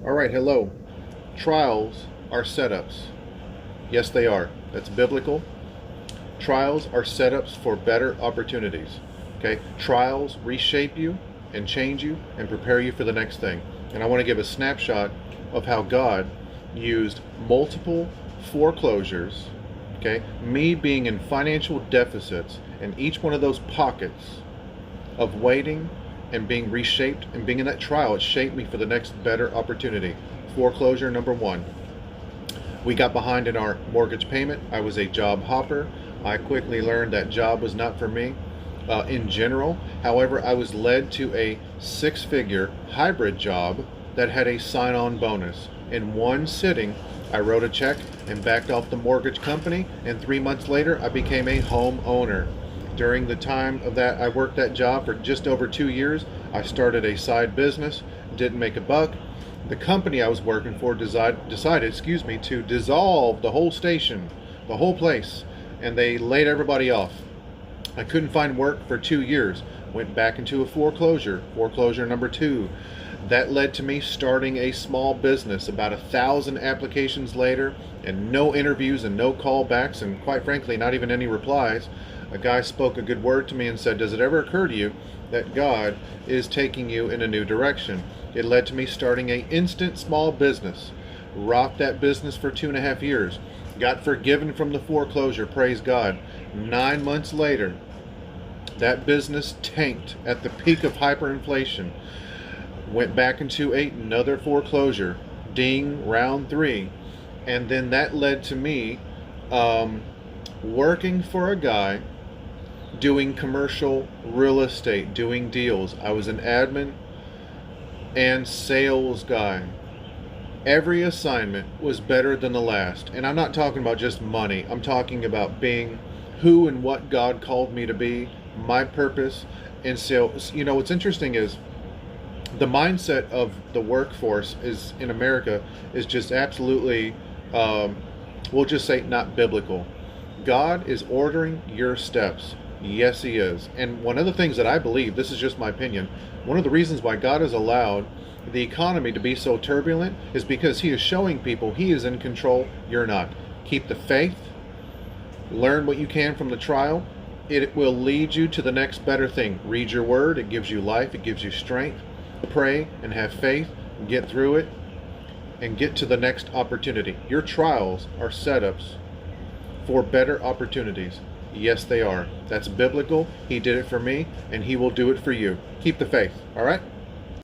All right, hello. Trials are setups. Yes, they are. That's biblical. Trials are setups for better opportunities. Okay? Trials reshape you and change you and prepare you for the next thing. And I want to give a snapshot of how God used multiple foreclosures, okay? Me being in financial deficits in each one of those pockets of waiting and being reshaped and being in that trial, it shaped me for the next better opportunity. Foreclosure number one. We got behind in our mortgage payment. I was a job hopper. I quickly learned that job was not for me in general. However, I was led to a six-figure hybrid job that had a sign-on bonus. In one sitting, I wrote a check and backed off the mortgage company, and 3 months later, I became a homeowner. During the time of that, I worked that job for just over 2 years. I started a side business, didn't make a buck. The company I was working for decided, to dissolve the whole station, the whole place, and they laid everybody off. I couldn't find work for 2 years. Went back into a foreclosure number two. That led to me starting a small business. About 1,000 applications later, and no interviews and no callbacks, and quite frankly, not even any replies. A guy spoke a good word to me and said, "Does it ever occur to you that God is taking you in a new direction?" It led to me starting a instant small business. Rocked that business for 2.5 years. Got forgiven from the foreclosure, praise God. 9 months later, that business tanked at the peak of hyperinflation. Went back into another foreclosure, ding, round three. And then that led to me working for a guy doing commercial real estate, doing deals. I was an admin and sales guy. Every assignment was better than the last. And I'm not talking about just money. I'm talking about being who and what God called me to be, my purpose. And so, what's interesting is the mindset of the workforce is in America is just absolutely, we'll just say, not biblical. God is ordering your steps. Yes, He is. And one of the things that I believe, this is just my opinion, one of the reasons why God has allowed the economy to be so turbulent is because He is showing people He is in control, you're not. Keep the faith, learn what you can from the trial. It will lead you to the next better thing. Read your word, it gives you life, it gives you strength. Pray and have faith, get through it, and get to the next opportunity. Your trials are setups for better opportunities. Yes, they are. That's biblical. He did it for me, and He will do it for you. Keep the faith, all right?